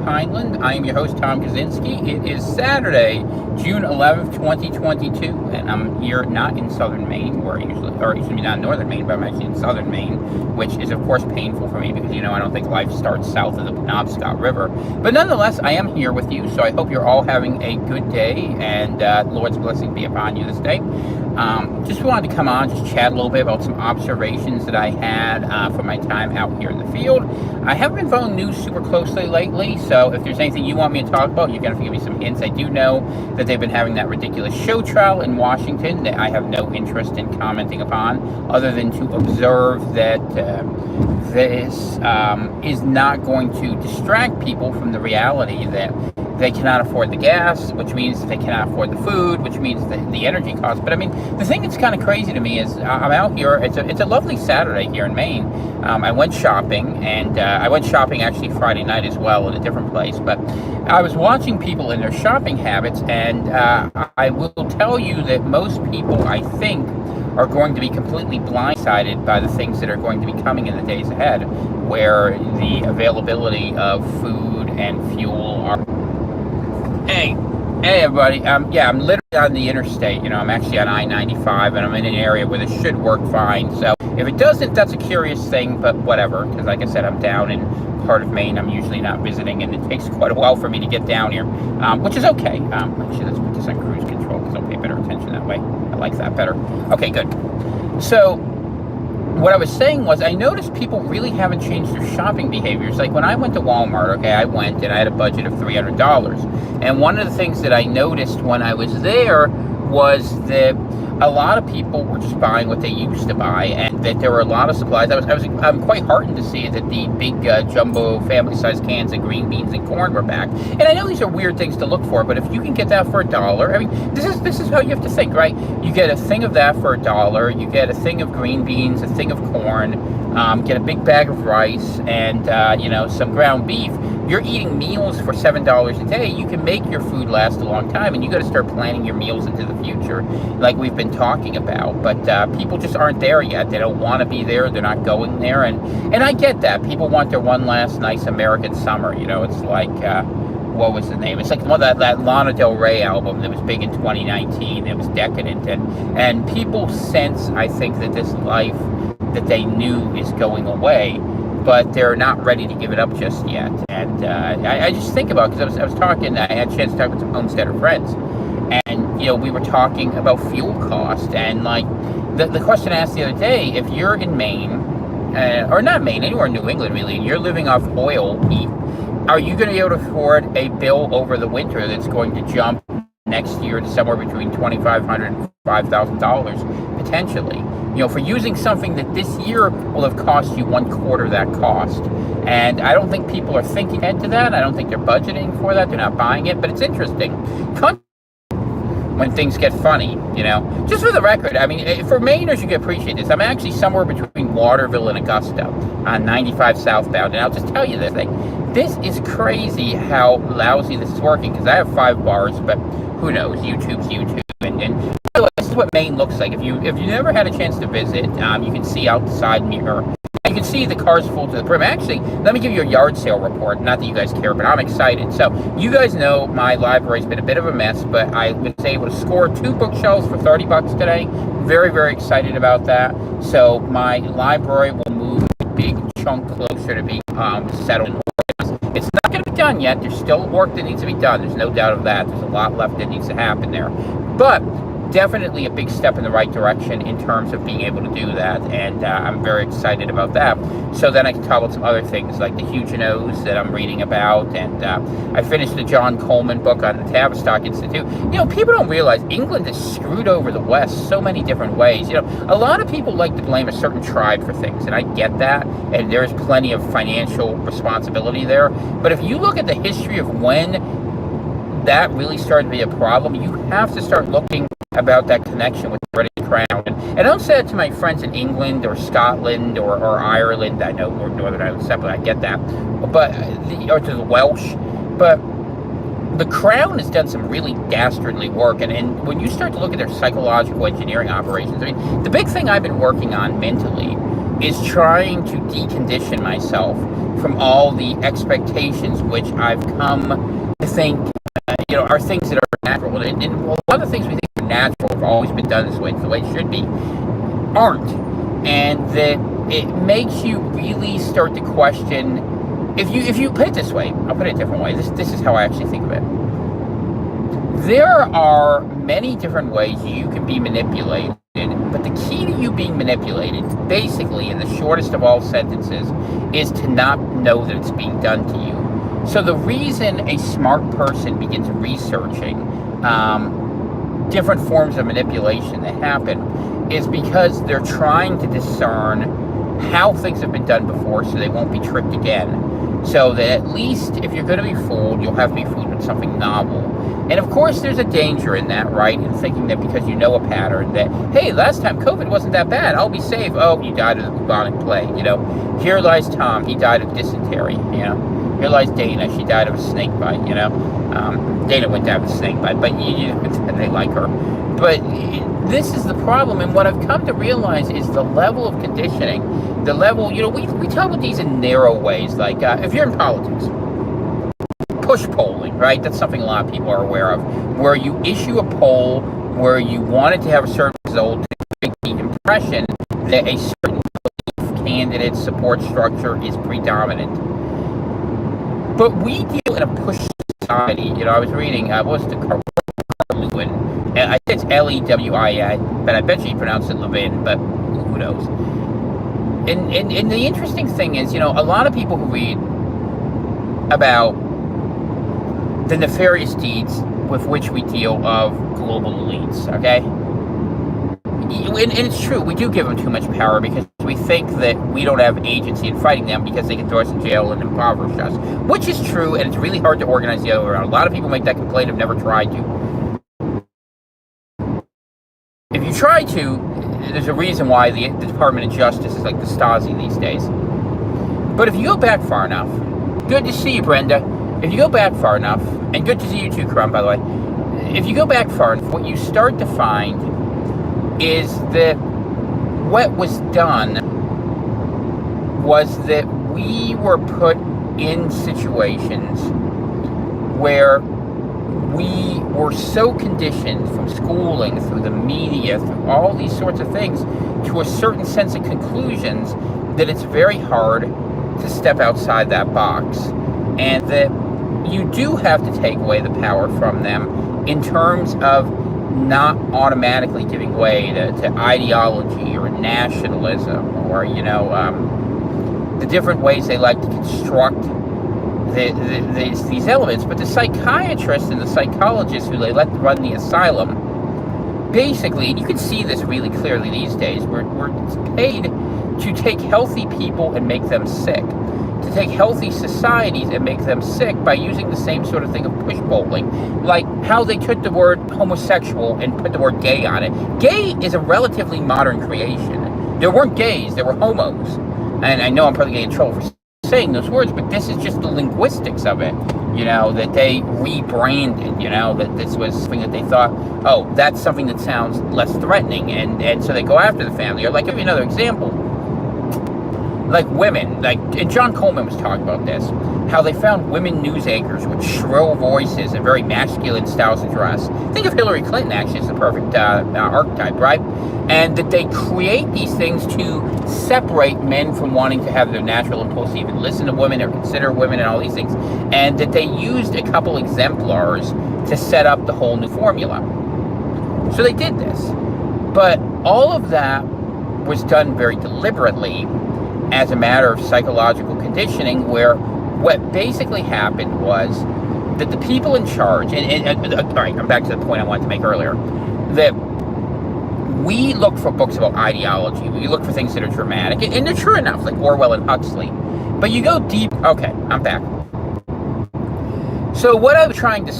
Pineland. I am your host, Tom Kaczynski. It is Saturday, June 11th, 2022, and I'm here not in southern Maine, where I usually, or excuse me, not in northern Maine, but I'm actually in southern Maine, which is, of course, painful for me because, I don't think life starts south of the Penobscot River. But nonetheless, I am here with you, so I hope you're all having a good day, and Lord's blessing be upon you this day. Just wanted to come on, just chat a little bit about some observations that I had from my time out here in the field. I haven't been following news super closely lately, so if there's anything you want me to talk about, you're going to have to give me some hints. I do know that they've been having that ridiculous show trial in Washington that I have no interest in commenting upon, other than to observe that this is not going to distract people from the reality that they cannot afford the gas, which means they cannot afford the food, which means the energy costs. But I mean, the thing that's kind of crazy to me is I'm out here. It's a lovely Saturday here in Maine. I went shopping, and I went shopping actually Friday night as well at a different place. But I was watching people in their shopping habits, and I will tell you that most people, I think, are going to be completely blindsided by the things that are going to be coming in the days ahead, where the availability of food and fuel are. Hey everybody, yeah, I'm literally on the interstate, I'm actually on I-95, and I'm in an area where this should work fine, so if it doesn't, that's a curious thing, but whatever, because like I said, I'm down in part of Maine. I'm usually not visiting, and it takes quite a while for me to get down here, which is okay. Actually, let's put this on cruise control, because I'll pay better attention that way. I like that better. Okay, good. So, what I was saying was, I noticed people really haven't changed their shopping behaviors. Like when I went to Walmart, okay, I went and I had a budget of $300. And one of the things that I noticed when I was there was that a lot of people were just buying what they used to buy, and that there were a lot of supplies. I'm quite heartened to see that the big jumbo family-sized cans of green beans and corn were back. And I know these are weird things to look for, but if you can get that for $1, I mean, this is how you have to think, right? You get a thing of that for $1, you get a thing of green beans, a thing of corn, get a big bag of rice, and some ground beef. You're eating meals for $7 a day. You can make your food last a long time, and you got to start planning your meals into the future, like we've been talking about. But people just aren't there yet. They don't want to be there. They're not going there, and I get that. People want their one last nice American summer. It's like what was the name? It's like that Lana Del Rey album that was big in 2019. It was decadent, and people sense, I think, that this life that they knew is going away, but they're not ready to give it up just yet. And I just think about, because I was talking, I had a chance to talk with some homesteader friends, and we were talking about fuel cost, and like the question I asked the other day, if you're in Maine, or not Maine, anywhere in New England really, and you're living off oil heat, are you going to be able to afford a bill over the winter that's going to jump next year to somewhere between $2,500 and $5,000 potentially? For using something that this year will have cost you 1/4 that cost. And I don't think people are thinking ahead to that. I don't think they're budgeting for that. They're not buying it. But it's interesting when things get funny, Just for the record, I mean, for Mainers, you can appreciate this. I'm actually somewhere between Waterville and Augusta on 95 southbound. And I'll just tell you this thing. This is crazy how lousy this is working, because I have 5 bars, but who knows? YouTube's YouTube. And by the way, this is what Maine looks like. If you never had a chance to visit, you can see out the side mirror. You can see the cars full to the brim. Actually, let me give you a yard sale report. Not that you guys care, but I'm excited. So, you guys know my library's been a bit of a mess, but I was able to score 2 bookshelves for $30 today. Very, very excited about that. So, my library will move a big chunk closer to being settled and organized. It's not going to be done yet. There's still work that needs to be done. There's no doubt of that. There's a lot left that needs to happen there. But definitely a big step in the right direction in terms of being able to do that, and I'm very excited about that. So then I can talk about some other things like the Huguenots that I'm reading about, and I finished the John Coleman book on the Tavistock Institute. People don't realize England has screwed over the West so many different ways. A lot of people like to blame a certain tribe for things, and I get that, and there's plenty of financial responsibility there. But if you look at the history of when that really started to be a problem, you have to start looking about that connection with the British Crown. And I don't say that to my friends in England or Scotland or Ireland. I know Northern Ireland's separate, I get that. Or to the Welsh. But the Crown has done some really dastardly work. And when you start to look at their psychological engineering operations, I mean, the big thing I've been working on mentally is trying to decondition myself from all the expectations which I've come to think, are things that are natural. And a lot of things we think are natural have always been done this way, it's the way it should be, aren't. And that it makes you really start to question, if you put it this way, I'll put it a different way. This is how I actually think of it. There are many different ways you can be manipulated, but the key to you being manipulated, basically, in the shortest of all sentences, is to not know that it's being done to you. So the reason a smart person begins researching different forms of manipulation that happen is because they're trying to discern how things have been done before so they won't be tricked again. So that at least if you're going to be fooled, you'll have to be fooled with something novel. And of course, there's a danger in that, right? In thinking that because you know a pattern that, hey, last time COVID wasn't that bad, I'll be safe. Oh, you died of the bubonic plague, Here lies Tom, he died of dysentery, Here lies Dana, she died of a snake bite, Dana went down with a snake bite, but they like her. But this is the problem, and what I've come to realize is the level of conditioning, the level, we talk about these in narrow ways, like if you're in politics, push polling, right? That's something a lot of people are aware of, where you issue a poll where you want it to have a certain result to make the impression that a certain candidate support structure is predominant. But we deal in a push society. I was reading, what was the Lewin? And I think it's Lewin, but I bet you pronounce it Levin, but who knows? And the interesting thing is, a lot of people who read about the nefarious deeds with which we deal of global elites, okay? And it's true, we do give them too much power because we think that we don't have agency in fighting them because they can throw us in jail and impoverish us, which is true, and it's really hard to organize the other way around. A lot of people make that complaint, have never tried to. If you try to, there's a reason why the Department of Justice is like the Stasi these days. But if you go back far enough, good to see you, Brenda. If you go back far enough, and good to see you too, Crumb, by the way. If you go back far enough, what you start to find is that what was done was that we were put in situations where we were so conditioned from schooling, through the media, through all these sorts of things, to a certain sense of conclusions that it's very hard to step outside that box. And that you do have to take away the power from them in terms of not automatically giving way to ideology or nationalism or, the different ways they like to construct these elements. But the psychiatrists and the psychologists who they let run the asylum, basically, and you can see this really clearly these days, we're paid to take healthy people and make them sick, to take healthy societies and make them sick by using the same sort of thing of push polling, like how they took the word homosexual and put the word gay on it. Gay is a relatively modern creation. There weren't gays, there were homos. And I know I'm probably getting in trouble for saying those words, but this is just the linguistics of it, that they rebranded, that this was something that they thought, oh, that's something that sounds less threatening, and so they go after the family. Or like, give you another example. Like women, and John Coleman was talking about this, how they found women news anchors with shrill voices and very masculine styles of dress. Think of Hillary Clinton, actually, as the perfect archetype, right? And that they create these things to separate men from wanting to have their natural impulse to even listen to women or consider women and all these things. And that they used a couple exemplars to set up the whole new formula. So they did this. But all of that was done very deliberately as a matter of psychological conditioning, where what basically happened was that the people in charge, and all right, I'm back to the point I wanted to make earlier, that we look for books about ideology, we look for things that are dramatic, and they're true enough, like Orwell and Huxley, but you go deep. Okay, I'm back. So what I was trying to